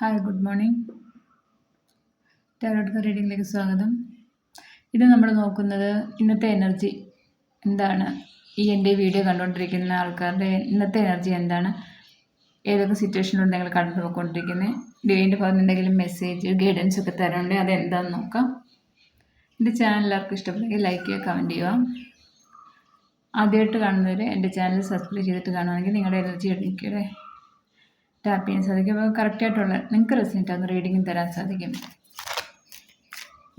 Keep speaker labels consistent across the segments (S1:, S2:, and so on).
S1: Hi good morning. Tarot റീഡിങ്ങിലേക്ക് സ്വാഗതം. ഇത് നമ്മൾ നോക്കുന്നത് ഇന്നത്തെ എനർജി എന്താണ്, എൻ്റെ വീഡിയോ കണ്ടുകൊണ്ടിരിക്കുന്ന ആൾക്കാരുടെ ഇന്നത്തെ എനർജി എന്താണ്, ഏതൊക്കെ സിറ്റുവേഷനിലൂടെ നിങ്ങൾ കടന്നു പോയിക്കൊണ്ടിരിക്കുന്നത്, ഡിവൈൻ്റെ ഭാഗത്ത് എന്തെങ്കിലും മെസ്സേജ് ഗൈഡൻസ് ഒക്കെ തരാനുണ്ടെങ്കിൽ അതെന്താണെന്ന് നോക്കാം. എൻ്റെ ചാനൽ എല്ലാവർക്കും ഇഷ്ടപ്പെട്ടെങ്കിൽ ലൈക്ക് ചെയ്യുക, കമൻറ്റ് ചെയ്യുക. ആദ്യമായിട്ട് കാണുന്നവർ എൻ്റെ ചാനൽ സബ്സ്ക്രൈബ് ചെയ്തിട്ട് കാണുകയാണെങ്കിൽ നിങ്ങളുടെ എനർജി എനിക്കടെ ടാപ്പ് ചെയ്യാൻ സാധിക്കും. അപ്പോൾ കറക്റ്റായിട്ടുള്ള നിങ്ങൾക്ക് റെസിനേറ്റ് ആകുന്ന റീഡിങ്ങും തരാൻ സാധിക്കും.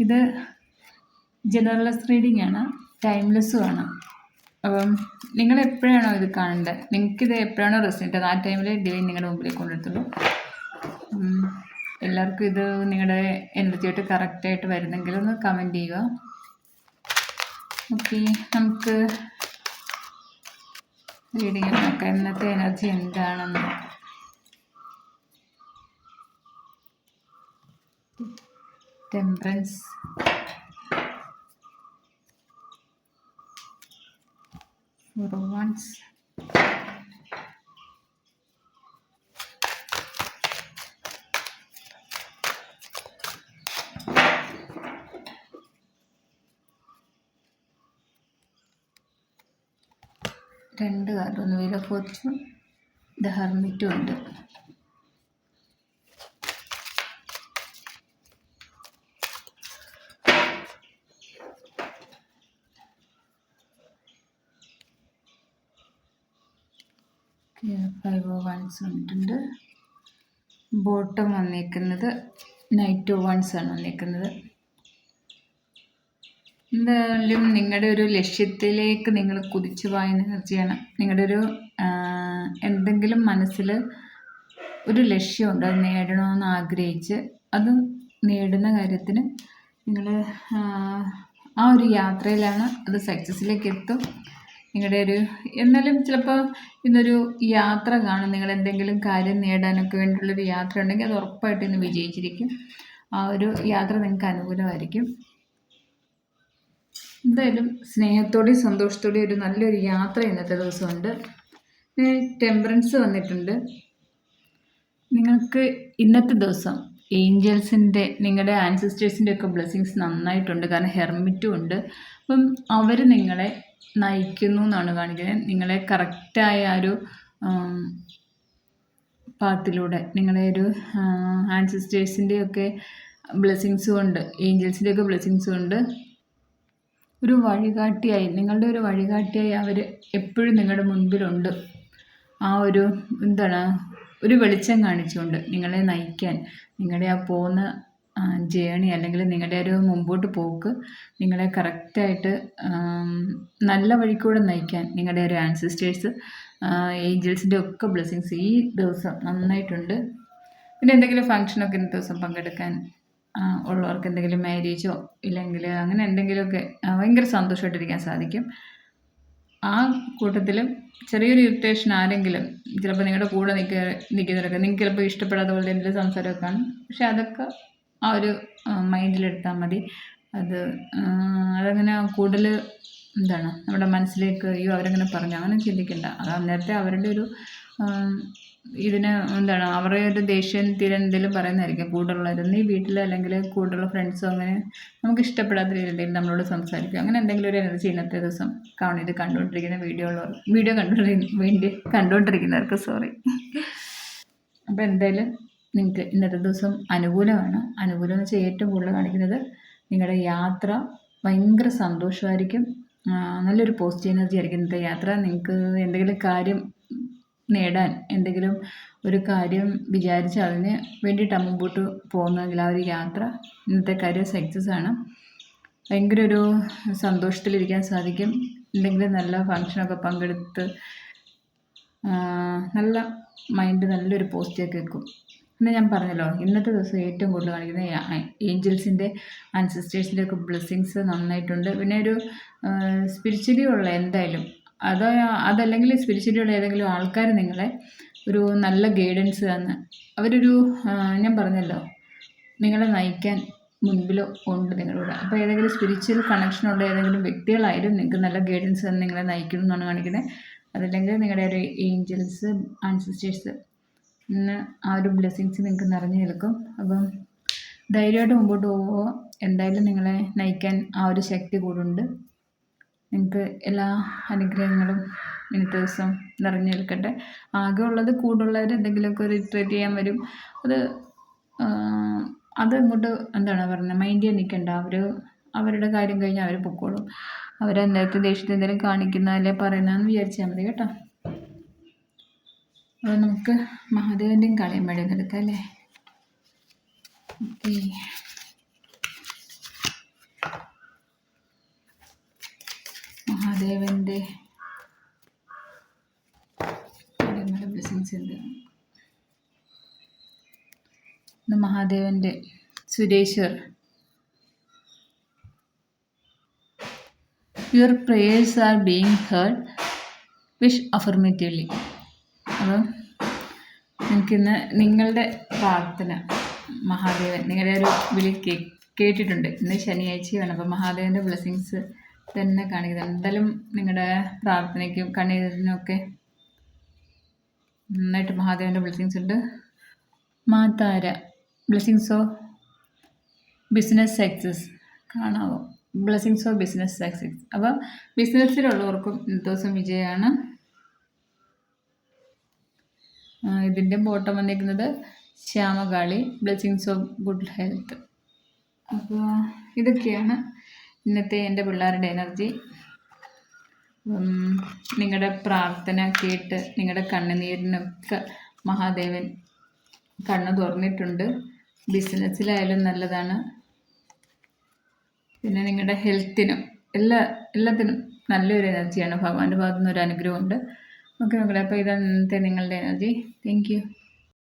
S1: ഇത് ജനറലസ് റീഡിംഗ് ആണ്, ടൈംലെസ്സും ആണ്. അപ്പം നിങ്ങൾ എപ്പോഴാണോ ഇത് കാണേണ്ടത്, നിങ്ങൾക്കിത് എപ്പോഴാണോ റെസിനേറ്റ് ആകുന്നത് ആ ടൈമിൽ ഡിവൈൻ നിങ്ങളുടെ മുമ്പിലേക്ക് കൊണ്ടെടുത്തുള്ളൂ. എല്ലാവർക്കും ഇത് നിങ്ങളുടെ എനർജിയായിട്ട് കറക്റ്റായിട്ട് വരുന്നെങ്കിൽ ഒന്ന് കമൻറ്റ് ചെയ്യുക. ഓക്കെ, നമുക്ക് റീഡിങ്ങിൽ നോക്കാം ഇന്നത്തെ എനർജി എന്താണെന്ന്. ടെമ്പറൻസ്, ഫോർ വൺസ്, രണ്ട് കാർഡ്, ഒന്ന് വീൽ ഓഫ് ഫോർച്യൂൺ, ദ ഹെർമിറ്റും ഉണ്ട്. ഫൈവ് ഓഫ് വൺസ് വന്നിട്ടുണ്ട്. ബോട്ടം വന്നേക്കുന്നത് നൈറ്റ് ഓഫ് വൺസ് ആണ് വന്നേക്കുന്നത്. എന്തായാലും നിങ്ങളുടെ ഒരു ലക്ഷ്യത്തിലേക്ക് നിങ്ങൾ കുതിച്ചു പായുന്ന എനർജിയാണ്. നിങ്ങളുടെ ഒരു എന്തെങ്കിലും മനസ്സിൽ ഒരു ലക്ഷ്യമുണ്ട്, അത് നേടണമെന്ന് ആഗ്രഹിച്ച് അത് നേടുന്ന കാര്യത്തിന് നിങ്ങൾ ആ ഒരു യാത്രയിലാണ്. അത് സക്സസ്സിലേക്ക് എത്തും. നിങ്ങളുടെ ഒരു എന്നാലും ചിലപ്പോൾ ഇന്നൊരു യാത്ര കാണും. നിങ്ങൾ എന്തെങ്കിലും കാര്യം നേടാനൊക്കെ വേണ്ടിയുള്ളൊരു യാത്ര ഉണ്ടെങ്കിൽ അത് ഉറപ്പായിട്ട് ഇന്ന് വിജയിച്ചിരിക്കും. ആ ഒരു യാത്ര നിങ്ങൾക്ക് അനുകൂലമായിരിക്കും. എന്തായാലും സ്നേഹത്തോടെയും സന്തോഷത്തോടെയും ഒരു നല്ലൊരു യാത്ര ഇന്നത്തെ ദിവസമുണ്ട്. ടെമ്പറൻസ് വന്നിട്ടുണ്ട്. നിങ്ങൾക്ക് ഇന്നത്തെ ദിവസം ഏഞ്ചൽസിൻ്റെ നിങ്ങളുടെ ആൻസിസ്റ്റേഴ്സിൻ്റെ ഒക്കെ ബ്ലെസ്സിങ്സ് നന്നായിട്ടുണ്ട്. കാരണം ഹെർമിറ്റും ഉണ്ട്. അപ്പം അവർ നിങ്ങളെ നയിക്കുന്നു എന്നാണ് കാണിക്കുന്നത്. നിങ്ങളെ കറക്റ്റായ ഒരു പാത്തിലൂടെ നിങ്ങളെ ഒരു ആൻസിസ്റ്റേഴ്സിൻ്റെയൊക്കെ ബ്ലെസ്സിങ്സും ഉണ്ട്, ഏഞ്ചൽസിൻ്റെയൊക്കെ ബ്ലെസ്സിങ്സും ഉണ്ട്. ഒരു വഴികാട്ടിയായി, നിങ്ങളുടെ ഒരു വഴികാട്ടിയായി അവർ എപ്പോഴും നിങ്ങളുടെ മുൻപിലുണ്ട്. ആ ഒരു എന്താണ്, ഒരു വെളിച്ചം കാണിച്ചുകൊണ്ട് നിങ്ങളെ നയിക്കാൻ, നിങ്ങളുടെ ആ പോകുന്ന ജേണി അല്ലെങ്കിൽ നിങ്ങളുടെ ഒരു മുമ്പോട്ട് പോക്ക് നിങ്ങളെ കറക്റ്റായിട്ട് നല്ല വഴിക്കൂടെ നയിക്കാൻ നിങ്ങളുടെ ഒരു ആൻസിസ്റ്റേഴ്സ് ഏഞ്ചൽസിൻ്റെ ഒക്കെ ബ്ലെസ്സിങ്സ് ഈ ദിവസം നന്നായിട്ടുണ്ട്. പിന്നെ എന്തെങ്കിലും ഫങ്ഷനൊക്കെ ഇന്നത്തെ ദിവസം പങ്കെടുക്കാൻ ഉള്ളവർക്ക് എന്തെങ്കിലും മാരേജോ ഇല്ലെങ്കിൽ അങ്ങനെ എന്തെങ്കിലുമൊക്കെ ഭയങ്കര സന്തോഷമായിട്ടിരിക്കാൻ സാധിക്കും. ആ കൂട്ടത്തിലും ചെറിയൊരു ഇറിറ്റേഷൻ ആരെങ്കിലും ചിലപ്പോൾ നിങ്ങളുടെ കൂടെ നിൽക്കുന്നവരൊക്കെ നിങ്ങൾക്ക് ചിലപ്പോൾ ഇഷ്ടപ്പെടാത്ത പോലെ എന്തെങ്കിലും സംസാരമൊക്കെ കാണും. പക്ഷെ അതൊക്കെ ആ ഒരു മൈൻഡിലെടുത്താൽ മതി. അതങ്ങനെ കൂടുതൽ എന്താണ് നമ്മുടെ മനസ്സിലേക്ക് അയ്യോ അവരങ്ങനെ പറഞ്ഞു അങ്ങനെ ചിന്തിക്കണ്ട. അത് അന്നേരത്തെ അവരുടെ ഒരു ഇതിന് എന്താണ് അവരുടെ ഒരു ദേഷ്യം തീരെ എന്തെങ്കിലും പറയുന്നതായിരിക്കും കൂടുതലുള്ളത്. ഈ വീട്ടിൽ അല്ലെങ്കിൽ കൂടുതലുള്ള ഫ്രണ്ട്സോ അങ്ങനെ നമുക്ക് ഇഷ്ടപ്പെടാത്ത രീതിയിൽ നമ്മളോട് സംസാരിക്കും. അങ്ങനെ എന്തെങ്കിലും ഒരു എനർജി ഇന്നത്തെ ദിവസം കാണും. ഇത് കണ്ടുകൊണ്ടിരിക്കുന്ന വീഡിയോ കണ്ടുകൊണ്ടിരിക്കുന്നവർക്ക് സോറി. അപ്പോൾ എന്തായാലും നിങ്ങൾക്ക് ഇന്നത്തെ ദിവസം അനുകൂലമാണ്. അനുകൂലം എന്ന് വെച്ചാൽ ഏറ്റവും കൂടുതൽ കാണിക്കുന്നത് നിങ്ങളുടെ യാത്ര ഭയങ്കര സന്തോഷമായിരിക്കും. നല്ലൊരു പോസിറ്റീവ് എനർജി ആയിരിക്കും ഇന്നത്തെ യാത്ര. നിങ്ങൾക്ക് എന്തെങ്കിലും കാര്യം നേടാൻ, എന്തെങ്കിലും ഒരു കാര്യം വിചാരിച്ച് അതിന് വേണ്ടിയിട്ടാണ് മുമ്പോട്ട് പോകുന്നതെങ്കിൽ ആ ഒരു യാത്ര ഇന്നത്തെ കാര്യം സക്സസ് ആണ്. ഭയങ്കര ഒരു സന്തോഷത്തിലിരിക്കാൻ സാധിക്കും. എന്തെങ്കിലും നല്ല ഫങ്ഷനൊക്കെ പങ്കെടുത്ത് നല്ല മൈൻഡ് നല്ലൊരു പോസിറ്റീവൊക്കെ വെക്കും. പിന്നെ ഞാൻ പറഞ്ഞല്ലോ ഇന്നത്തെ ദിവസം ഏറ്റവും കൂടുതൽ കാണിക്കുന്ന ഏഞ്ചൽസിൻ്റെ ആൻസിസ്റ്റേഴ്സിൻ്റെ ഒക്കെ ബ്ലെസ്സിങ്സ് നന്നായിട്ടുണ്ട്. പിന്നെ ഒരു സ്പിരിച്വലി ഉള്ള എന്തായാലും അതല്ലെങ്കിൽ സ്പിരിച്വലിയുള്ള ഏതെങ്കിലും ആൾക്കാർ നിങ്ങളെ ഒരു നല്ല ഗൈഡൻസ് തന്ന് അവരൊരു ഞാൻ പറഞ്ഞല്ലോ നിങ്ങളെ നയിക്കാൻ മുൻപിൽ ഉണ്ട് നിങ്ങളുടെ. അപ്പോൾ ഏതെങ്കിലും സ്പിരിച്വൽ കണക്ഷനുള്ള ഏതെങ്കിലും വ്യക്തികളായാലും നിങ്ങൾക്ക് നല്ല ഗൈഡൻസ് തന്ന് നിങ്ങളെ നയിക്കുന്നു എന്നാണ് കാണിക്കുന്നത്. അതല്ലെങ്കിൽ നിങ്ങളുടെ ഒരു ഏഞ്ചൽസ് ആൻസിസ്റ്റേഴ്സ് ഇന്ന് ആ ഒരു ബ്ലെസ്സിങ്സ് നിങ്ങൾക്ക് നിറഞ്ഞു നിൽക്കും. അപ്പം ധൈര്യമായിട്ട് മുമ്പോട്ട് പോകുമ്പോൾ എന്തായാലും നിങ്ങളെ നയിക്കാൻ ആ ഒരു ശക്തി കൂടുണ്ട്. നിങ്ങൾക്ക് എല്ലാ അനുഗ്രഹങ്ങളും ഇന്നത്തെ ദിവസം നിറഞ്ഞു നിൽക്കട്ടെ. ആകെ ഉള്ളത് കൂടുള്ളവർ എന്തെങ്കിലുമൊക്കെ റിട്രീറ്റ് ചെയ്യാൻ വരും. അത് അങ്ങോട്ട് എന്താണ് പറയുന്നത്, മൈൻഡ് ചെയ്യാൻ നിൽക്കണ്ട. അവരുടെ കാര്യം കഴിഞ്ഞാൽ അവർ പൊക്കോളും. അവരെന്തായിട്ട് ദേഷ്യത്തിൽ എന്തെങ്കിലും കാണിക്കുന്ന അല്ലെ പറയുന്നതെന്ന് വിചാരിച്ചാൽ മതി കേട്ടോ. അപ്പോൾ നമുക്ക് മഹാദേവൻ്റെയും കളയും വഴി എടുക്കാം അല്ലേ. ഓക്കെ, മഹാദേവൻ്റെ ബ്ലെസ്സിങ്സ് ഉണ്ട്. മഹാദേവൻ്റെ Sureshwar, your prayers are being heard, wish affirmatively. അപ്പം എനിക്കിന്ന് നിങ്ങളുടെ പ്രാർത്ഥന മഹാദേവൻ നിങ്ങളുടെ ഒരു വിളി കേട്ടിട്ടുണ്ട്. ഇന്ന് ശനിയാഴ്ചയാണ്. അപ്പം മഹാദേവൻ്റെ ബ്ലെസ്സിങ്സ് തന്നെ കാണിക്കുന്നത്. എന്തായാലും നിങ്ങളുടെ പ്രാർത്ഥനയ്ക്കും കണ്ണീരിനൊക്കെ നന്നായിട്ട് മഹാദേവൻ്റെ ബ്ലെസ്സിങ്സ് ഉണ്ട്. മാതാര ബ്ലെസ്സിങ്സ് ഓഫ് ബിസിനസ് സക്സസ് കാണാവോ? Blessings of business success. അപ്പം ബിസിനസ്സിലുള്ളവർക്കും ഇന്നത്തെ ദിവസം വിജയമാണ്. ഇതിൻ്റെ ബോട്ടം വന്നിരിക്കുന്നത് Shyamakali, blessings of good health. അപ്പോൾ ഇതൊക്കെയാണ് ഇന്നത്തെ എൻ്റെ പിള്ളേരുടെ എനർജി. നിങ്ങളുടെ പ്രാർത്ഥന കേട്ട് നിങ്ങളുടെ കണ്ണുനീരിനൊക്കെ മഹാദേവൻ കണ്ണ് തുറന്നിട്ടുണ്ട്. ബിസിനസ്സിലായാലും നല്ലതാണ്. പിന്നെ നിങ്ങളുടെ ഹെൽത്തിനും എല്ലാത്തിനും നല്ലൊരു എനർജിയാണ്. ഭഗവാന്റെ ഭാഗത്തുനിന്ന് ഒരു അനുഗ്രഹമുണ്ട്. ഓക്കെ മക്കളെ, അപ്പോൾ ഇതാണ് ഇന്നത്തെ നിങ്ങളുടെ എനർജി. Thank you.